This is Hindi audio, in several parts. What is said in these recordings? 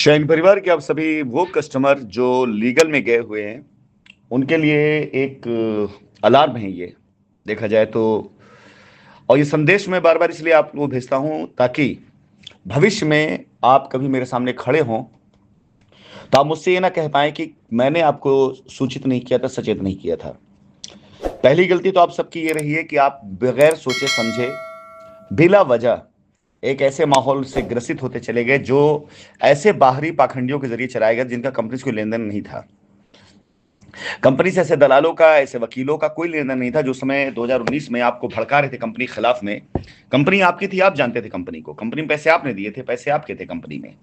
शैन परिवार के आप सभी वो कस्टमर जो लीगल में गए हुए हैं, उनके लिए एक अलार्म है ये, देखा जाए तो। और ये संदेश मैं बार-बार इसलिए आपको भेजता हूँ ताकि भविष्य में आप कभी मेरे सामने खड़े हों, तो आप मुझसे ये ना कह पाएँ कि मैंने आपको सूचित नहीं किया था, सचेत नहीं किया था। पहली गलती तो आप सबकी ये रही है कि आप बगैर सोचे-समझे, बिला वजह एक ऐसे माहौल से ग्रसित होते चले गए जो ऐसे बाहरी पाखंडियों के ज़रिए चलाया गया जिनका कंपनी से कोई लेन-देन नहीं था। कंपनी से ऐसे दलालों का, ऐसे वकीलों का कोई लेना नहीं था जो समय 2019 में आपको भड़का रहे थे कंपनी के खिलाफ में। कंपनी आपकी थी, आप जानते थे कंपनी को। कंपनी में पैसे आपने दिए थे, पैसे आपके थे कंपनी में।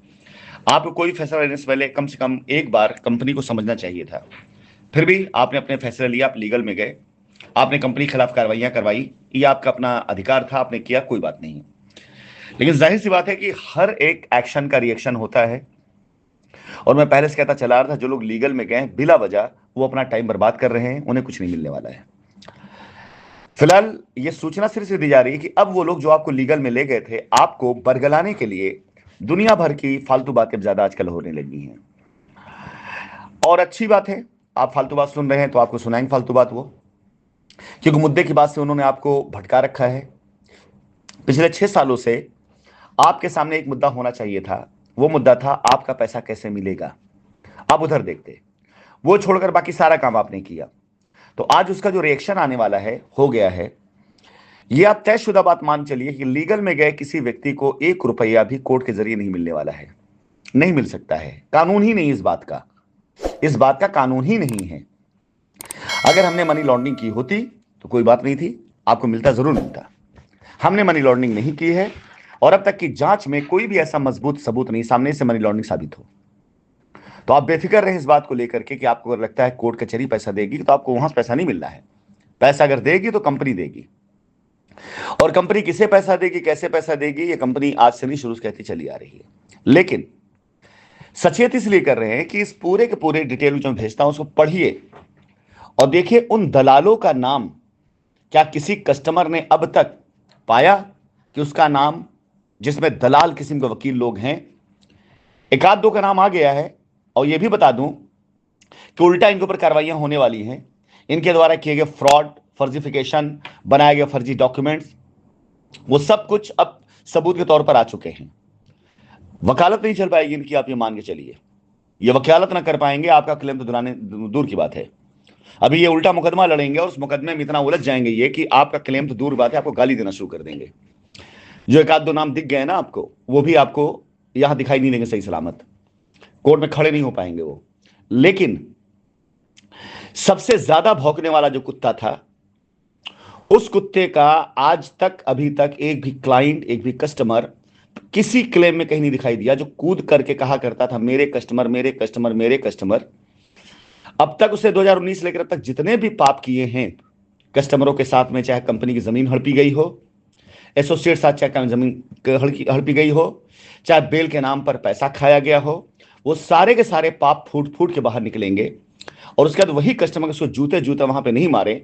आपको कोई फैसला लेने से पहले कम से कम एक बार कंपनी को समझना चाहिए था। फिर भी आपने अपने फैसला लिया, आप लीगल में गए। आपने कंपनी के खिलाफ कार्रवाइयाँ करवाई, ये आपका अपना अधिकार था, आपने किया, कोई बात नहीं। लेकिन ज़ाहिर-सी बात है कि हर एक एक्शन का रिएक्शन होता है। और मैं पहले से कहता चला आ रहा था, जो लोग लीगल में गए हैं बिला वजह, वो अपना टाइम बर्बाद कर रहे हैं, उन्हें कुछ नहीं मिलने वाला है। फिलहाल ये सूचना सिर्फ से दी जा रही है कि अब वो लोग जो आपको लीगल में ले गए थे, आपको बरगलाने के लिए दुनिया भर की फालतू बातें ज़्यादा आजकल होने लगी हैं। और अच्छी बात है, आप फालतू बात सुन रहे हैं तो आपको सुनाएंगे फालतू बात वो, क्योंकि मुद्दे की बात से उन्होंने आपको भटका रखा है। पिछले 6 सालों से आपके सामने एक मुद्दा होना चाहिए था, वो मुद्दा था आपका पैसा कैसे मिलेगा। आप उधर देखते, वो छोड़कर बाकी सारा काम आपने किया। तो आज उसका जो रिएक्शन आने वाला है, हो गया है। ये आप तयशुदा बात मान चलिए कि लीगल में गए किसी व्यक्ति को 1 रुपया भी कोर्ट के जरिए नहीं मिलने वाला है। नहीं मिल सकता है, कानून ही नहीं इस बात का कानून ही नहीं है। अगर हमने मनी लॉन्ड्रिंग की होती तो कोई बात नहीं थी, आपको मिलता जरूर मिलता। हमने मनी लॉन्ड्रिंग नहीं की है और अब तक की जांच में कोई भी ऐसा मजबूत सबूत नहीं सामने से मनी लॉन्ड्रिंग साबित हो। तो आप बेफिक्र रहे इस बात को लेकर के कि आपको अगर लगता है कोर्ट कचहरी पैसा देगी तो आपको वहां से पैसा नहीं मिलना है। पैसा अगर देगी तो कंपनी देगी। और कंपनी किसे पैसा देगी, कैसे पैसा देगी, ये कंपनी आज से नहीं शुरू से कहती चली आ रही है। लेकिन सचेत इसलिए कर रहे हैं कि इस पूरे के पूरे डिटेल जो मैं भेजता हूं उसको पढ़िए और देखिए उन दलालों का नाम क्या किसी कस्टमर ने अब तक पाया कि उसका नाम, जिसमें दलाल किस्म के वकील लोग हैं, एक आध दो का नाम आ गया है। और यह भी बता दूं कि उल्टा इनके ऊपर कार्रवाइयां होने वाली हैं। इनके द्वारा किए गए फ्रॉड, फर्जिफिकेशन, बनाए गए फर्जी डॉक्यूमेंट्स, वो सब कुछ अब सबूत के तौर पर आ चुके हैं। वकालत नहीं चल पाएगी इनकी, आप ये मान के चलिए। ये वकालत ना कर पाएंगे, आपका क्लेम तो दुराने दूर की बात है। अभी ये उल्टा मुकदमा लड़ेंगे और उस मुकदमे में इतना उलझ जाएंगे ये कि आपका क्लेम तो दूर बात है, आपको गाली देना शुरू कर देंगे। जो एक आध दो नाम दिख गए ना आपको, वो भी आपको यहां दिखाई नहीं देंगे सही सलामत, कोर्ट में खड़े नहीं हो पाएंगे वो। लेकिन सबसे ज्यादा भौंकने वाला जो कुत्ता था, उस कुत्ते का आज तक अभी तक एक भी क्लाइंट, एक भी कस्टमर किसी क्लेम में कहीं नहीं दिखाई दिया जो कूद करके कहा करता था मेरे कस्टमर मेरे कस्टमर मेरे कस्टमर। अब तक उसे 2019 लेकर अब तक जितने भी पाप किए हैं कस्टमरों के साथ में, चाहे कंपनी की जमीन हड़पी गई हो, एसोसिएट साथ चाहे जमीन हड़पी गई हो, चाहे बेल के नाम पर पैसा खाया गया हो, वो सारे के सारे पाप फूट फूट के बाहर निकलेंगे। और उसके बाद वही कस्टमर उसको जूते जूते वहां पे नहीं मारे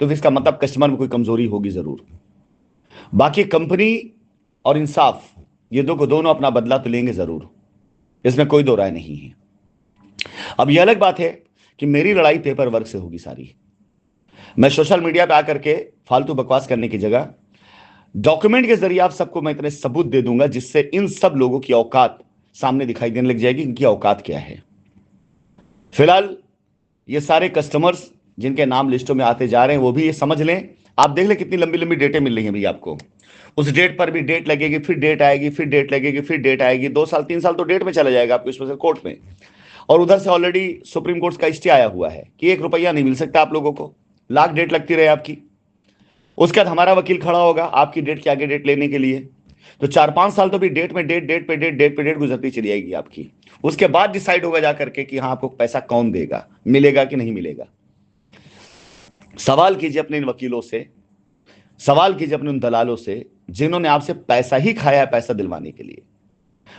तो इसका मतलब कस्टमर में कोई कमजोरी होगी जरूर। बाकी कंपनी और इंसाफ, ये दो को दोनों अपना बदला तो लेंगे जरूर, इसमें कोई दो राय नहीं है। अब यह अलग बात है कि मेरी लड़ाई पेपर वर्क से होगी सारी। मैं सोशल मीडिया पे आकर के फालतू बकवास करने की जगह डॉक्यूमेंट के जरिए आप सबको मैं इतने सबूत दे दूंगा जिससे इन सब लोगों की औकात सामने दिखाई देने लग जाएगी, इनकी औकात क्या है। फिलहाल ये सारे कस्टमर्स जिनके नाम लिस्टों में आते जा रहे हैं वो भी ये समझ लें। आप देख लें कितनी लंबी लंबी डेटें मिल रही हैं भैया आपको। उस डेट पर भी डेट लगेगी, फिर डेट आएगी, फिर डेट लगेगी, फिर डेट आएगी। 2 साल 3 साल तो डेट में चला जाएगा आपको, स्पेशल कोर्ट में। और उधर से ऑलरेडी सुप्रीम कोर्ट का स्टे आया हुआ है कि 1 रुपया नहीं मिल सकता आप लोगों को, लाख डेट लगती रहे आपकी। उसके बाद हमारा वकील खड़ा होगा आपकी डेट के आगे डेट लेने के लिए। तो 4-5 साल तो भी डेट में डेट, डेट पे डेट, डेट पे डेट गुजरती चली जाएगी आपकी। उसके बाद डिसाइड होगा जाकर के कि हाँ आपको पैसा कौन देगा, मिलेगा कि नहीं मिलेगा। सवाल कीजिए अपने इन वकीलों से, सवाल कीजिए अपने उन दलालों से जिन्होंने आपसे पैसा ही खाया है पैसा दिलवाने के लिए।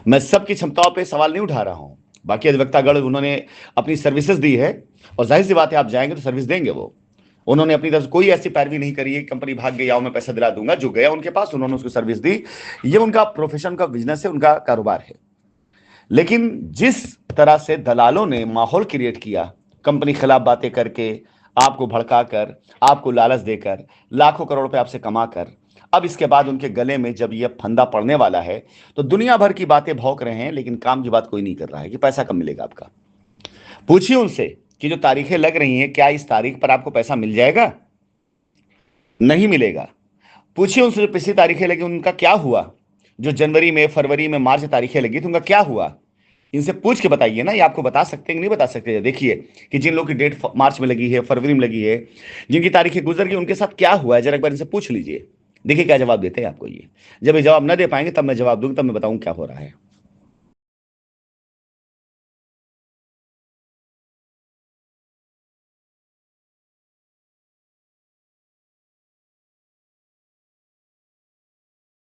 मैं सबकी क्षमताओं पे सवाल नहीं उठा रहा हूं। बाकी अधिवक्तागण उन्होंने अपनी सर्विसेज दी है और जाहिर सी बात है आप जाएंगे तो सर्विस देंगे वो। उन्होंने अपनी तरफ से कोई ऐसी पैरवी नहीं करी है कंपनी भाग गई आओ मैं पैसा दिला दूंगा। जो गया उनके पास उन्होंने उसको सर्विस दी। ये उनका प्रोफेशन, का बिजनेस है, उनका कारोबार है। लेकिन जिस तरह से दलालों ने माहौल क्रिएट किया, कंपनी खिलाफ बातें करके, आपको भड़काकर, आपको लालच देकर, लाखों करोड़ रुपए आपसे कमाकर, अब इसके बाद उनके गले में जब यह फंदा पड़ने वाला है तो दुनिया भर की बातें भौंक रहे हैं, लेकिन काम की बात कोई नहीं कर रहा है कि पैसा कब मिलेगा आपका। पूछिए उनसे कि जो तारीखें लग रही हैं, क्या इस तारीख पर आपको पैसा मिल जाएगा? नहीं मिलेगा। पूछिए उनसे जो पिछली तारीखें लगी उनका क्या हुआ, जो जनवरी में, फरवरी में, मार्च तारीखें लगी तो उनका क्या हुआ। इनसे पूछ के बताइए ना, ये आपको बता सकते हैं कि नहीं बता सकते। देखिए कि जिन लोगों की डेट मार्च में लगी है, फरवरी में लगी है, जिनकी तारीखें गुजर गई, उनके साथ क्या हुआ है, जरा एक बार इनसे पूछ लीजिए। देखिए क्या जवाब देते हैं आपको ये। जब ये जवाब ना दे पाएंगे तब मैं जवाब दूंगा, तब मैं बताऊं क्या हो रहा है।